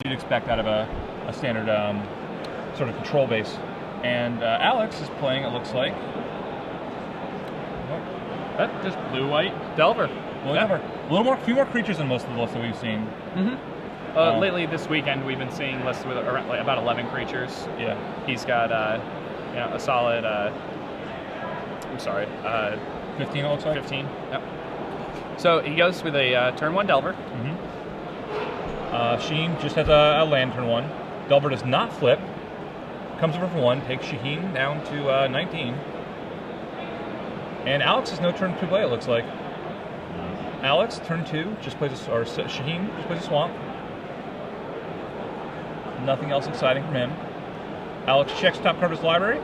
you'd expect out of a standard sort of control base. And Alex is playing, it looks like. That just blue-white Delver. Delver. A few more creatures than most of the lists that we've seen. Lately, this weekend, we've been seeing lists with around, like, about 11 creatures. Yeah. He's got a solid. 15. It looks like 15. Yep. So he goes with a turn 1 Delver. Shaheen just has a land turn 1. Delver does not flip. Comes over for 1. Takes Shaheen down to 19. And Alex has no turn 2 play. It looks like. Alex turn 2 just plays Shaheen just plays a swamp. Nothing else exciting from him. Alex checks top card of his library.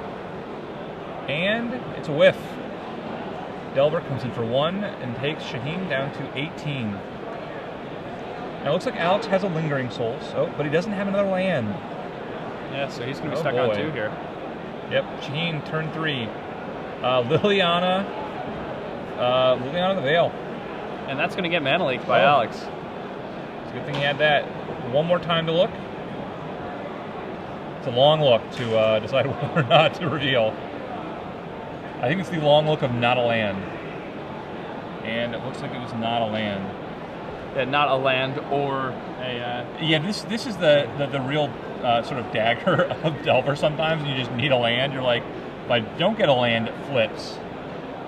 And it's a whiff. Delver comes in for 1 and takes Shaheen down to 18. Now it looks like Alex has a Lingering Souls, but he doesn't have another land. Yeah, so he's going to be stuck on 2 here. Yep, Shaheen, turn 3. Liliana the Veil. And that's going to get mana leaked by Alex. It's a good thing he had that. One more time to look. It's a long look to decide whether or not to reveal. I think it's the long look of not a land. And it looks like it was not a land. Yeah, not a land or a... Yeah, this is the real sort of dagger of Delver sometimes. You just need a land. You're like, if I don't get a land, it flips.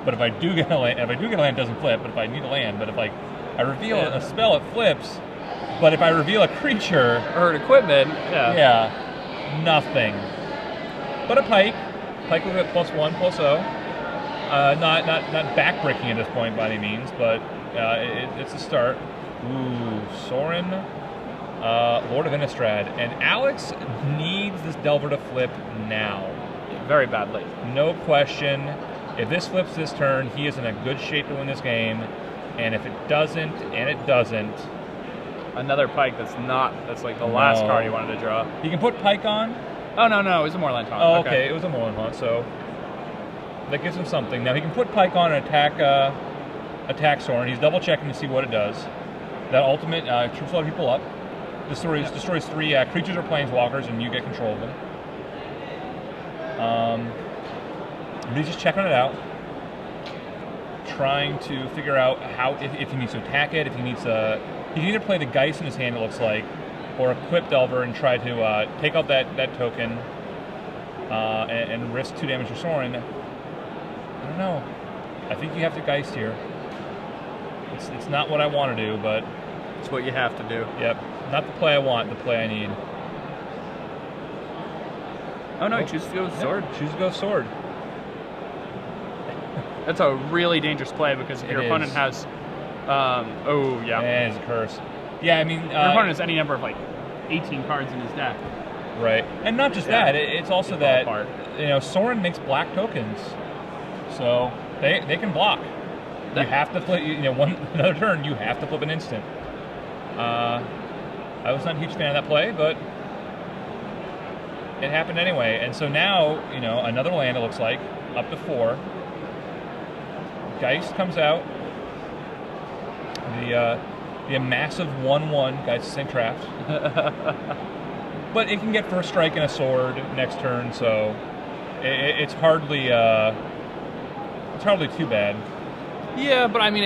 But if I do get a land, it doesn't flip. But if I need a land, but if I reveal a spell, it flips. But if I reveal a creature or an equipment, nothing. But a pike. Pike will get +1/+0. Not backbreaking at this point by any means, but it's a start. Ooh, Sorin, Lord of Innistrad, and Alex needs this Delver to flip now. Very badly. No question. If this flips this turn, he is in a good shape to win this game. And if it doesn't, and it doesn't... Another pike that's like the last card he wanted to draw. He can put pike on? Oh, no, it was a Moorland Haunt. Oh, okay, it was a Moorland Haunt, so... That gives him something. Now he can put pike on and attack Sorin. He's double checking to see what it does. That ultimate trips a lot of people up. Destroys 3 creatures or planeswalkers, and you get control of them. But he's just checking it out, trying to figure out how if he needs to attack it. If he needs to, he can either play the Geist in his hand, it looks like, or equip Delver and try to take out that token and risk 2 damage to Sorin. I don't know. I think you have to Geist here. It's not what I want to do, but it's what you have to do. Yep, not the play I want, the play I need. Oh no, he chooses to go with Sword. Chooses to go Sword. That's a really dangerous play because if your opponent has, and it's a curse. Yeah, I mean, your opponent has any number of like 18 cards in his deck. Right, and not just that. It's also that Sorin makes black tokens, so they can block. You have to flip. Another turn, you have to flip an instant. I was not a huge fan of that play, but it happened anyway. And so now, another land. It looks like up to 4. Geist comes out. The massive 1/1 Geist Syncraft. But it can get first strike and a sword next turn, so it's hardly too bad. Yeah, but I mean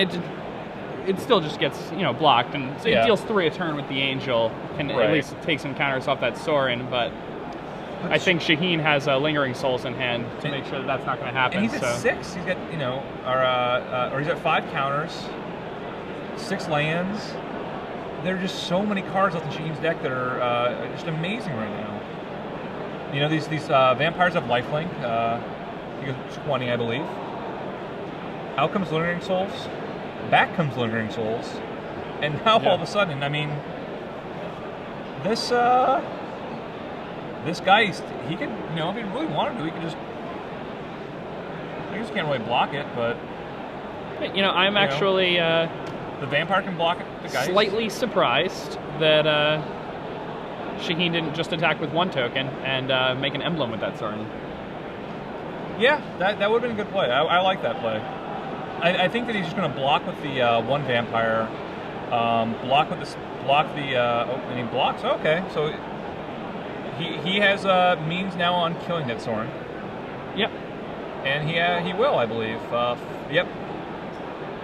it still just gets blocked, and so it deals 3 a turn with the Angel, can at least take some counters off that Sorin, but I think Shaheen has Lingering Souls in hand to make sure that's not going to happen. And he's at 6. He's got or he's at 5 counters, 6 lands. There are just so many cards left in Shaheen's deck that are just amazing right now. These vampires have lifelink. He goes 20, I believe. Out comes Lingering Souls. Back comes Lingering Souls. And now all of a sudden, I mean, this Geist, he could, if he really wanted to, he could just. I guess he can't really block it, but. I'm actually. The vampire can block it. The Geist. Slightly surprised that Shaheen didn't just attack with 1 token and make an emblem with that Sorin. Yeah, that would have been a good play. I like that play. I think that he's just going to block with the 1 vampire Block with the and he blocks. Okay, so he has means now on killing that Soorani. Yep. And he will, I believe. Yep.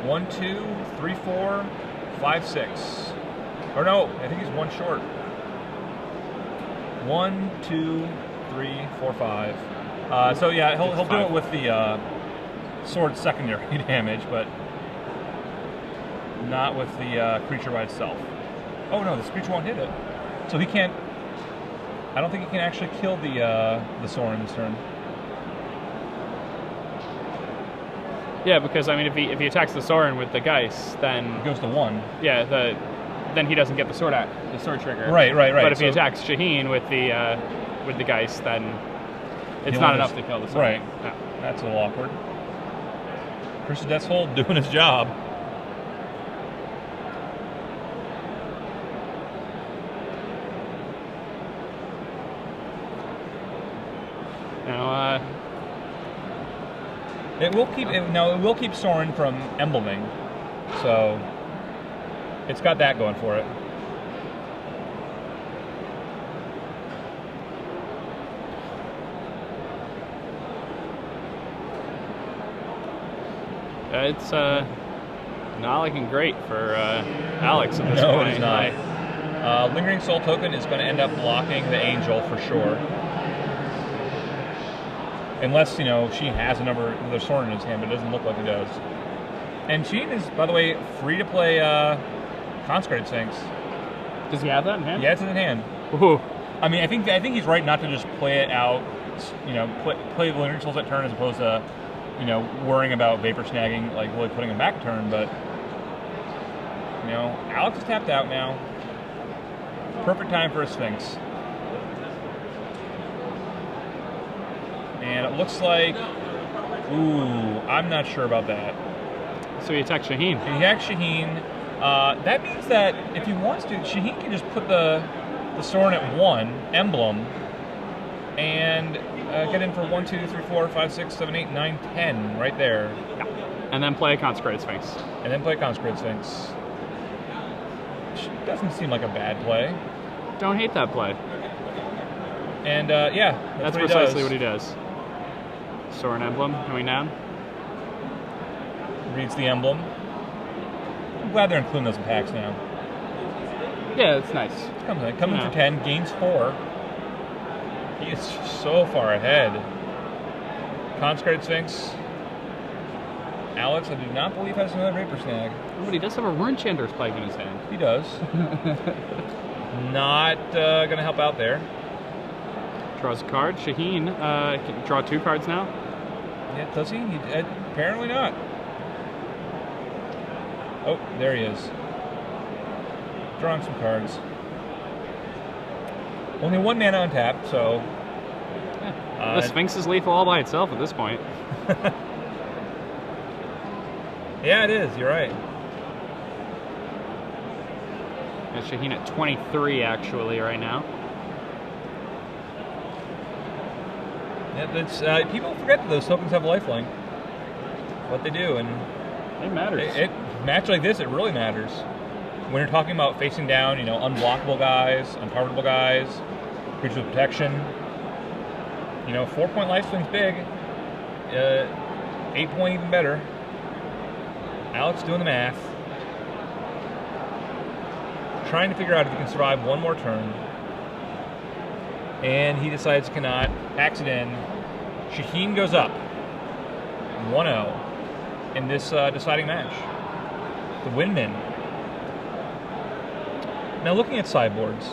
1, 2, 3, 4, 5, 6. Or no, I think he's one short. 1, 2, 3, 4, 5. So yeah, he'll do it with the sword secondary damage, but not with the creature by itself. Oh no, this creature won't hit it. So he can't. I don't think he can actually kill the Soorani this turn. Yeah, because I mean, if he attacks the Soorani with the Geist, then It goes to 1. yeah, then he doesn't get the sword trigger. Right. But if he attacks Shaheen with the Geist, then it's not enough to kill the Soorani. Right. Yeah. That's a little awkward. Chris Death's Hold doing his job. Now, It will keep Soorani from embleming, so it's got that going for it. it's not looking great for Alex at this point. No, it is not. Lingering Soul Token is going to end up blocking the Angel for sure. Unless, Sheen has another Soorani in his hand, but it doesn't look like he does. And Sheen is, by the way, free to play Consecrated Sphinx. Does he have that in hand? Yeah, it's in hand. Ooh. I mean, I think he's right not to just play it out, play the Lingering Souls at turn as opposed to, worrying about Vapor snagging, like really putting him back turn, but, Alex is tapped out now. Perfect time for a Sphinx. And it looks like, I'm not sure about that. So he attacks Shaheen. He attacks Shaheen. That means that if he wants to, Shaheen can just put the Soorani at 1, emblem, and get in for 1, 2, 3, 4, 5, 6, 7, 8, 9, 10 right there. Yeah. And then play a Consecrated Sphinx. Doesn't seem like a bad play. Don't hate that play. And that's precisely what he does. Soorani emblem coming down. Reads the emblem. I'm glad they're including those in packs now. Yeah, it's nice. Comes in for 10, gains 4. He is so far ahead. Consecrated Sphinx. Alex, I do not believe has another Vapor Snag. Oh, but he does have a Runechanter's Pike in his hand. He does. Not going to help out there. Draws a card. Shaheen can draw 2 cards now. Yeah, does he? Apparently not. Oh, there he is. Drawing some cards. Only 1 mana untapped, so... The Sphinx is lethal all by itself at this point. Yeah, it is. You're right. And Shaheen at 23, actually, right now. Yeah, that's, people forget that those tokens have lifelink. What they do, and it matters. Match like this, it really matters. When you're talking about facing down, unblockable guys, untargetable guys, creatures with protection. 4-point lifelink's big. 8-point even better. Alex doing the math. Trying to figure out if he can survive one more turn. And he decides he cannot. Packs it in. Shaheen goes up. 1-0 in this deciding match. The Windman. Now looking at sideboards,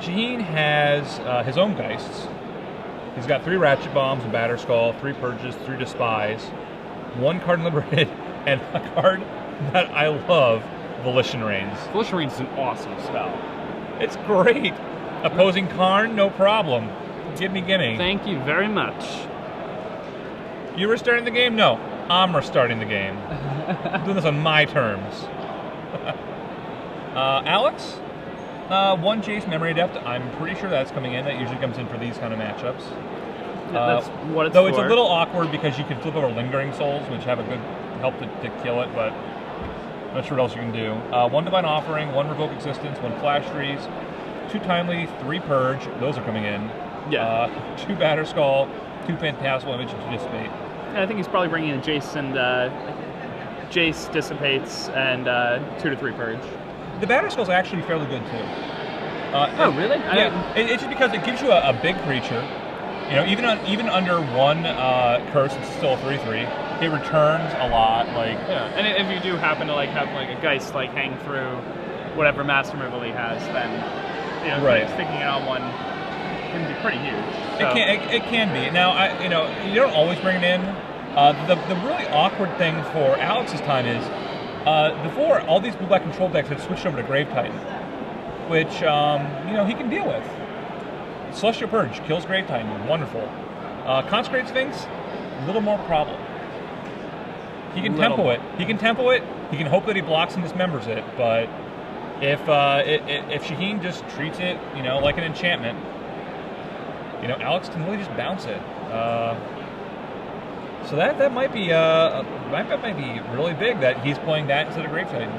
Shaheen has his own Geists. He's got 3 Ratchet Bombs, a Batterskull, 3 Purges, 3 Despise, 1 card liberated, and a card that I love, Volition Reigns. Volition Reigns is an awesome spell. It's great. Opposing Karn, no problem. Gimme. Thank you very much. You restarting the game? No, I'm restarting the game. I'm doing this on my terms. Alex? 1 Jace Memory Adept. I'm pretty sure that's coming in. That usually comes in for these kind of matchups. That's what it's though for. It's a little awkward because you can flip over Lingering Souls, which have a good help to kill it, but Not sure what else you can do. 1 Divine Offering, 1 Revoke Existence, 1 Flash Freeze, 2 Timely, 3 Purge. Those are coming in. Yeah. 2 Batter Skull, 2 Phantasmal Image, and 2 Dissipate. And I think he's probably bringing in Jace and Jace Dissipates and 2 to 3 Purge. The Batter Skull's actually fairly good too. Oh, really? Yeah, it's just because it gives you a big creature. You know, even under 1 curse, it's still a 3/3. It returns a lot. Like, yeah, and if you do happen to like have like a Geist like hang through whatever master removal he has, then right. Sticking it on 1 can be pretty huge. So. It can be. Now, you don't always bring it in. The really awkward thing for Alex's time is before all these blue-black control decks had switched over to Grave Titan, which he can deal with. Celestial Purge kills Grave Titan, wonderful. Consecrate Sphinx, a little more problem. He can tempo it. He can hope that he blocks and dismembers it. But if Shaheen just treats it, like an enchantment, Alex can really just bounce it. So that might be really big that he's playing that instead of Grave Titan.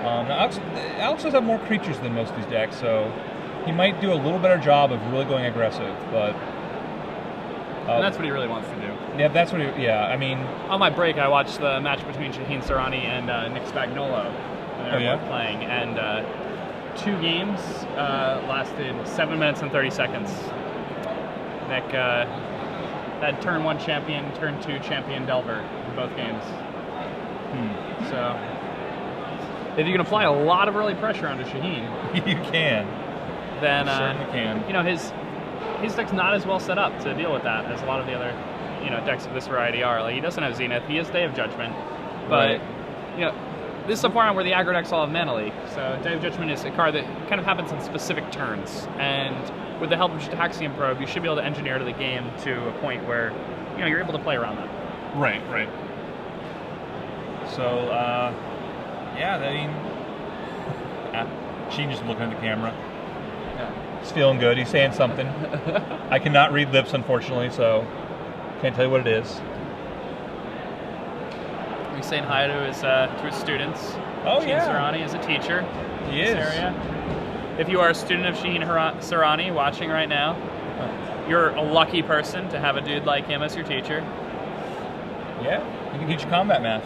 Now Alex does have more creatures than most of these decks, so he might do a little better job of really going aggressive, but. And that's what he really wants to do. Yeah, that's what he. Yeah, I mean. On my break, I watched the match between Shaheen Soorani and Nick Spagnuolo. They were both playing, and 2 games lasted 7 minutes and 30 seconds. Nick had turn 1 champion, turn 2 champion Delver in both games. So, if you can apply a lot of early pressure onto Shaheen, you can. Then you certainly can. His deck's not as well set up to deal with that as a lot of the other, decks of this variety are. Like, he doesn't have Zenith, he has Day of Judgment, but this is a format where the aggro decks all have Mana Leak. So Day of Judgment is a card that kind of happens on specific turns, and with the help of just Haxion Probe, you should be able to engineer to the game to a point where you're able to play around that. Right. So Sheen just looking at the camera. He's feeling good. He's saying something. I cannot read lips, unfortunately, so can't tell you what it is. He's saying hi to his students. Oh, Shaheen Soorani is a teacher. He in is. This area. If you are a student of Shaheen Soorani watching right now, you're a lucky person to have a dude like him as your teacher. Yeah, he can teach you combat math.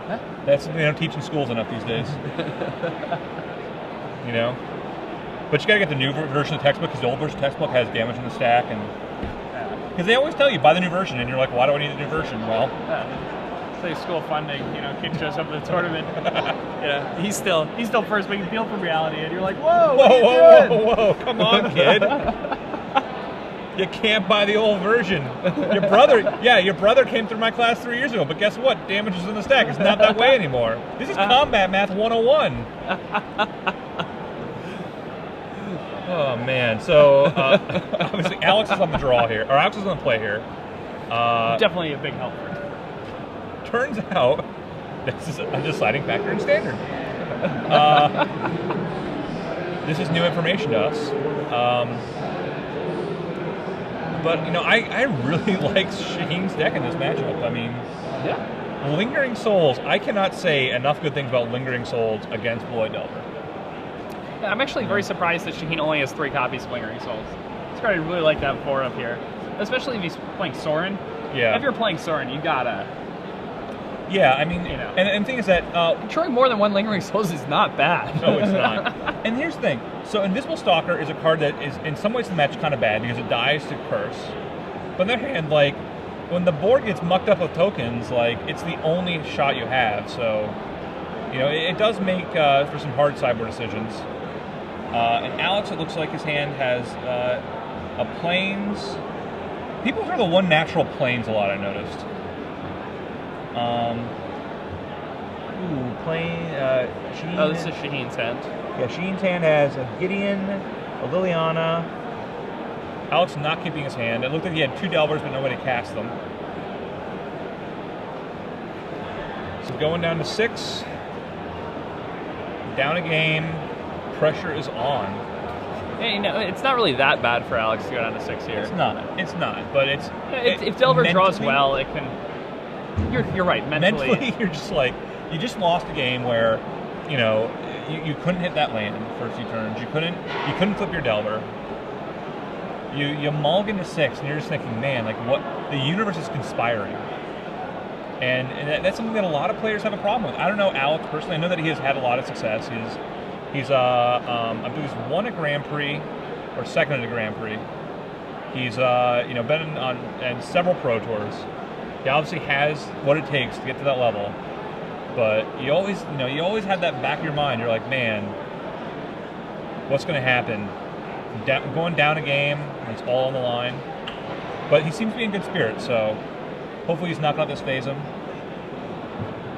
Huh? That's teaching schools enough these days. But you gotta get the new version of the textbook, because the old version of the textbook has damage in the stack, and because they always tell you buy the new version, and you're like, why do I need the new version? Well, say school funding, kid shows up at the tournament. He's still first making appeal from reality, and you're like, whoa, come on, kid. You can't buy the old version. Your brother came through my class 3 years ago, but guess what? Damage is in the stack. It's not that way anymore. This is combat math 101. Oh man! So obviously Alex is on the draw here, or Alex is on the play here. Definitely a big helper. Turns out this is a deciding factor in Standard. This is new information to us. But I really like Shaheen's deck in this matchup. I mean, Lingering Souls. I cannot say enough good things about Lingering Souls against Blue Eyed Delver. I'm actually very surprised that Shaheen only has 3 copies of Lingering Souls. It's great. I'd really like to have 4 up here, especially if he's playing Sorin. Yeah. If you're playing Sorin, you gotta. Yeah, I mean, and the thing is that controlling more than 1 Lingering Souls is not bad. No, it's not. And here's the thing: so Invisible Stalker is a card that is, in some ways, the match kind of bad because it dies to curse. But on the other hand, like when the board gets mucked up with tokens, like it's the only shot you have. So it does make for some hard sideboard decisions. And Alex, it looks like his hand has a Plains. People throw the 1 natural Plains a lot, I noticed. Shaheen. Oh, this is Shaheen's hand. Yeah, Shaheen's hand has a Gideon, a Liliana. Alex not keeping his hand. It looked like he had 2 Delvers, but nobody cast them. So going down to 6. Down a game. Pressure is on. Yeah, it's not really that bad for Alex to go down to 6 here. It's not, but it's... if Delver draws well, it can... You're right, mentally you're just like, you just lost a game where, you know, you couldn't hit that land for a few turns. You couldn't flip your Delver. You mulligan to 6, and you're just thinking, man, like what the universe is conspiring. And that's something that a lot of players have a problem with. I don't know Alex personally. I know that he has had a lot of success. He's I believe he's won a Grand Prix or second at a Grand Prix. He's you know, been on several Pro Tours. He obviously has what it takes to get to that level. But you always have that back of your mind. You're like, man, what's going to happen? Going down a game, it's all on the line. But he seems to be in good spirits, so hopefully he's not going to let this phase him.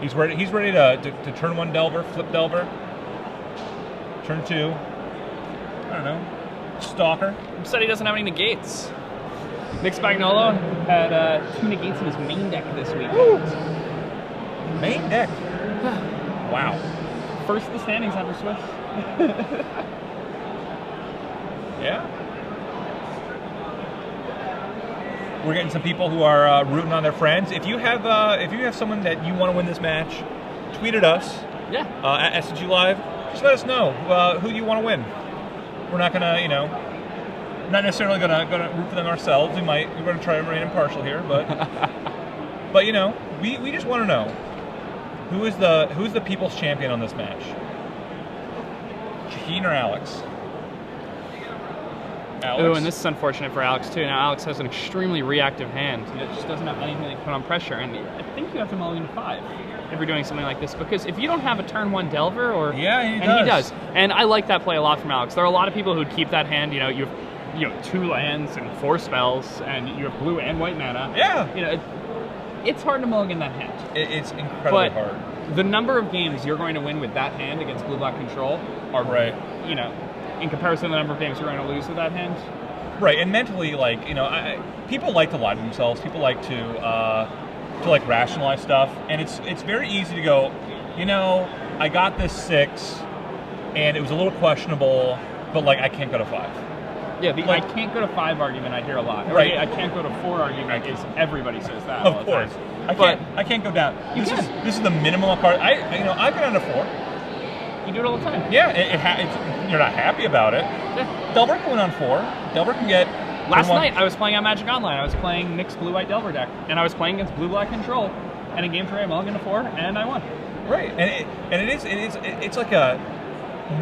He's ready to turn 1 Delver, flip Delver. Turn 2, I don't know, Stalker. He said he doesn't have any negates. Nick Spagnuolo had 2 negates in his main deck this week. Woo. Main deck? Wow. First in the standings after Swiss. Yeah. We're getting some people who are rooting on their friends. If you have someone that you want to win this match, tweet at us. Yeah. At SCG Live. Just let us know who you want to win. We're not gonna, you know, not necessarily gonna root for them ourselves. We're gonna try to remain impartial here, but but you know, we just want to know who's the people's champion on this match. Shaheen or Alex? Oh, and this is unfortunate for Alex too. Now Alex has an extremely reactive hand. It just doesn't have anything to put on pressure, and I think you have to mulligan 5 if you're doing something like this, because if you don't have a turn 1 Delver, or yeah, he does, and I like that play a lot from Alex. There are a lot of people who'd keep that hand. You know, you have 2 lands and 4 spells, and you have blue and white mana. Yeah, you know, it's hard to mulligan that hand. It's incredibly hard. The number of games you're going to win with that hand against blue-black control are right. You know, in comparison to the number of games you're going to lose with that hand. Right, and mentally, like, you know, people like to lie to themselves. People like to like rationalize stuff, and it's very easy to go, you know, I got this 6, and it was a little questionable, but like I can't go to 5. Yeah, the I can't go to 5 argument I hear a lot. Right, I can't go to 4 argument is everybody says that. Of course, I can't go down. This is the minimum of card. I've gone down to 4. You do it all the time. Yeah, you're not happy about it. Yeah. Delver can win on 4. Delver can get. Last night I was playing on Magic Online. I was playing Nick's blue-white Delver deck, and I was playing against blue-black control. And in game 3 I mulliganed to 4, and I won. Right, it's like a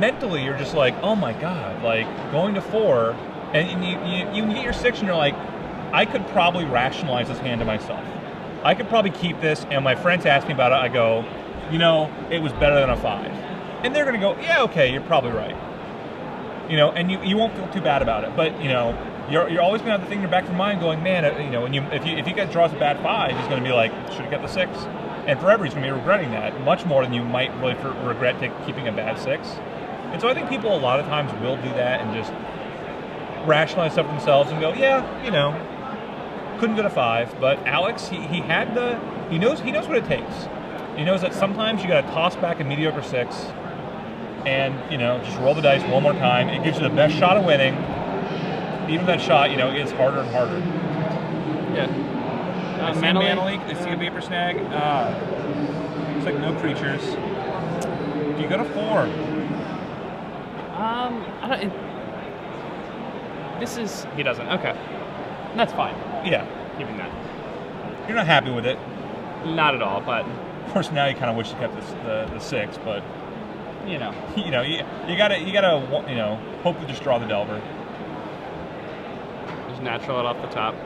mentally you're just like, oh my god, like going to 4, and you get your 6, and you're like, I could probably rationalize this hand to myself. I could probably keep this, and my friends ask me about it. I go, you know, it was better than a 5. And they're going to go, yeah, okay, you're probably right. You know, and you won't feel too bad about it. But, you know, you're always going to have the thing in your back of your mind going, man, you know, if you get draws a bad 5, he's going to be like, should have got the 6. And forever he's going to be regretting that, much more than you might really regret keeping a bad 6. And so I think people a lot of times will do that and just rationalize stuff themselves and go, yeah, you know, couldn't go to 5. But Alex, he knows what it takes. He knows that sometimes you got to toss back a mediocre 6. And, you know, just roll the dice one more time. It gives you the best shot of winning. Even that shot, you know, gets harder and harder. Yeah. I see a mana leak. I see a vapor snag. Looks like no creatures. Do you go to 4? He doesn't. Okay. That's fine. Yeah. Keeping that. You're not happy with it. Not at all, but... Of course, now you kind of wish you kept the 6, but... You know, you gotta hope to just draw the Delver. Just natural it off the top.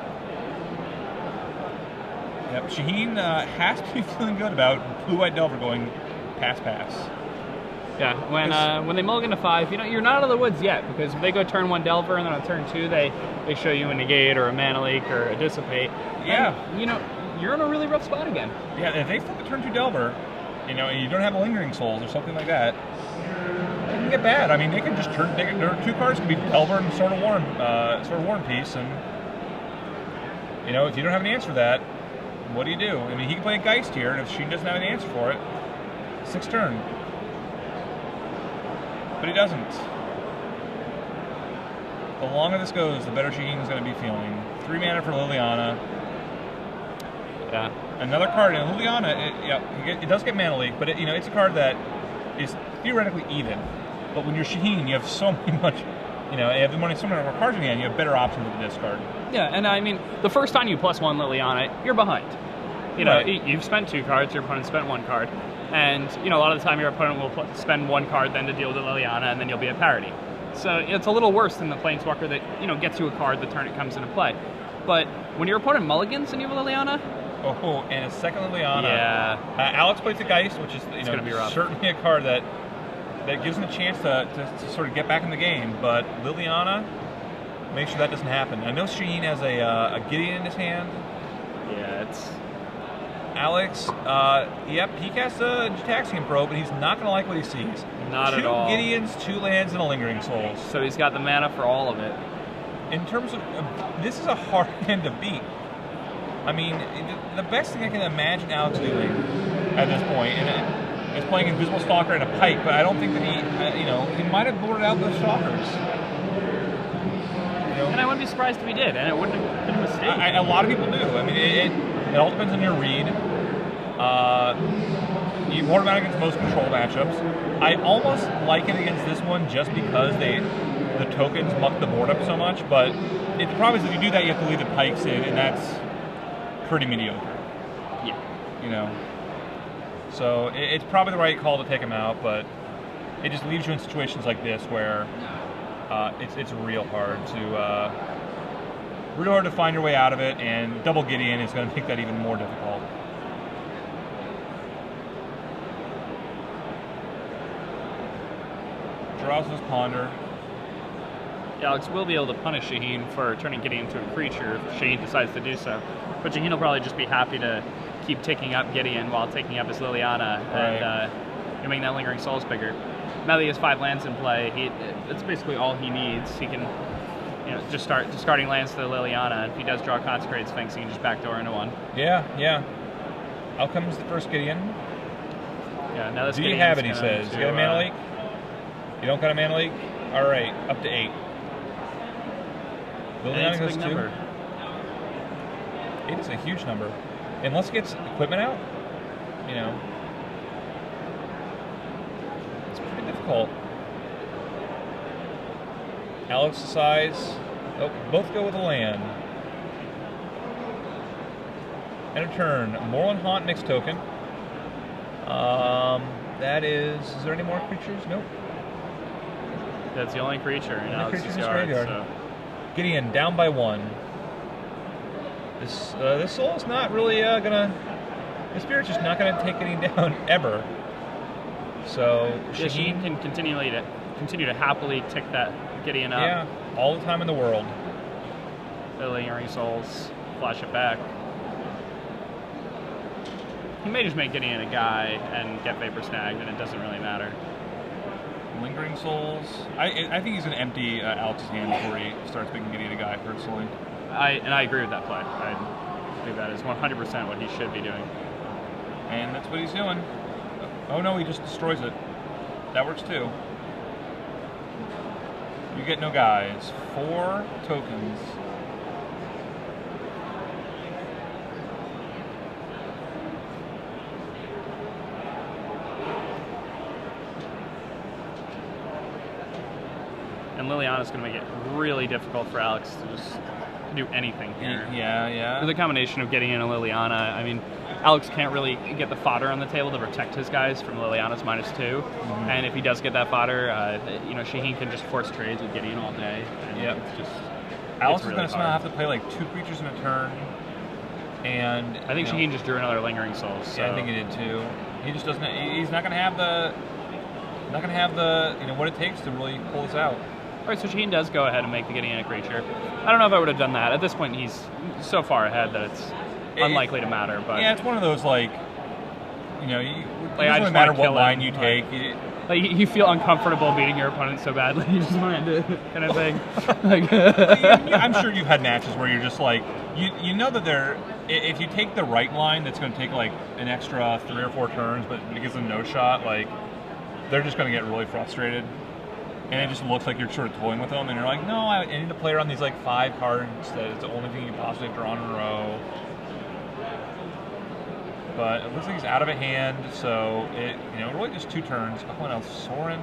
Yep, Shaheen has to be feeling good about blue-white Delver going pass. Yeah, when they mulligan to 5, you know, you're not out of the woods yet, because if they go turn 1 Delver and then on turn 2 they show you a negate or a mana leak or a dissipate. Yeah, and, you know, you're in a really rough spot again. Yeah, if they flip the turn 2 Delver, you know, and you don't have lingering souls or something like that, it can get bad. I mean, they can just turn. Their 2 cards can be Delver and Sword of War and Peace, and you know, if you don't have an answer for that, what do you do? I mean, he can play a Geist here, and if she doesn't have an answer for it, 6 turn. But he doesn't. The longer this goes, the better Shaheen's going to be feeling. 3 mana for Liliana. Yeah. Another card, and Liliana, it does get mana leak, but it's a card that is theoretically even. But when you're Shaheen, you have so much, you have so many more cards in the hand, you have better options with the discard. Yeah, and I mean, the first time you +1 Liliana, you're behind. You've spent 2 cards, your opponent spent 1 card. And, a lot of the time your opponent will spend 1 card then to deal with the Liliana, and then you'll be at parity. So it's a little worse than the Planeswalker that, gets you a card the turn it comes into play. But when your opponent mulligans and you have a Liliana... Oh, and a second Liliana. Yeah. Alex plays the Geist, which is gonna be rough. Certainly a card that gives him a chance to sort of get back in the game. But Liliana, make sure that doesn't happen. I know Shaheen has a Gideon in his hand. Yeah, it's... Alex, he casts a Gitaxian Probe, but he's not going to like what he sees. Not at all. 2 Gideons, 2 lands, and a Lingering Souls. So he's got the mana for all of it. In terms of... this is a hard hand to beat. I mean, the best thing I can imagine Alex doing at this point, is playing Invisible Stalker and a Pike, but I don't think that he might have boarded out those Stalkers. And I wouldn't be surprised if he did, and it wouldn't have been a mistake. A lot of people do. I mean, it all depends on your read. You board him out against most control matchups. I almost like it against this one just because the tokens muck the board up so much, but the problem is if you do that, you have to leave the Pikes in, and that's pretty mediocre. Yeah. So it's probably the right call to take him out, but it just leaves you in situations like this where it's real hard to find your way out of it, and double Gideon is going to make that even more difficult. Draws his Ponder. Alex will be able to punish Shaheen for turning Gideon into a creature if Shaheen decides to do so. But Shaheen will probably just be happy to keep taking up Gideon while taking up his Liliana and making that Lingering Souls bigger. Now that he has 5 lands in play, that's basically all he needs. He can just start discarding lands to the Liliana, and if he does draw Consecrated Sphinx, he can just backdoor into 1. Yeah. Out comes the first Gideon. Yeah, now this Do you have it, he says. You got a mana leak? You don't got a mana leak? Alright, up to 8. Liliana goes 2. Number. 8 is a huge number. Unless it gets equipment out, it's pretty difficult. Alex decides, both go with a land. And a turn. Moreland Haunt mixed token. That is there any more creatures? Nope. That's the only creature in Alex's yard. So. Gideon down by 1. This soul is not really the spirit's just not gonna take Gideon down ever. So Shaheen can continue to happily tick that Gideon up. Yeah, all the time in the world. The Lingering Souls, flash it back. He may just make Gideon a guy and get Vapor Snagged, and it doesn't really matter. Lingering Souls. I think he's going to empty Alex's hand before he starts making Gideon a guy, personally. I agree with that play. I think that is 100% what he should be doing. And that's what he's doing. Oh no, he just destroys it. That works too. You get no guys. 4 tokens. And Liliana's going to make it really difficult for Alex to just do anything here. Yeah. With a combination of Gideon and Liliana, I mean, Alex can't really get the fodder on the table to protect his guys from Liliana's -2. Mm-hmm. And if he does get that fodder, Shaheen can just force trades with Gideon all day. Yep. Alex is going to somehow have to play like 2 creatures in a turn. And I think Shaheen just drew another Lingering Souls. So. Yeah, I think he did too. He just doesn't. He's not going to have the. What it takes to really pull this out. All right, so Shaheen does go ahead and make the Gideon a creature. I don't know if I would have done that. At this point, he's so far ahead that it's unlikely to matter. But yeah, it's one of those it doesn't matter what line you take. You feel uncomfortable beating your opponent so badly, you just want to kind of thing. I'm sure you've had matches where you're just you know that if you take the right line, that's going to take an extra 3 or 4 turns, but it gives them no shot. They're just going to get really frustrated. And it just looks like you're sort of toying with them, and you're like, no, I need to play around these 5 cards that it's the only thing you can possibly draw in a row. but it looks like he's out of a hand, so it really just 2 turns. Oh, now Soorani,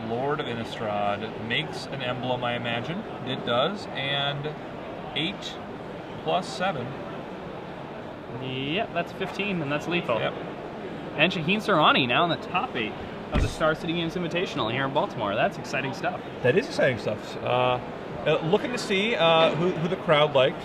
Lord of Innistrad, makes an emblem, I imagine. It does, and 8 plus 7. Yep, that's 15, and that's lethal. Yep. And Shaheen Soorani now in the top 8 of the Star City Games Invitational here in Baltimore. That's exciting stuff. That is exciting stuff. Looking to see who the crowd liked.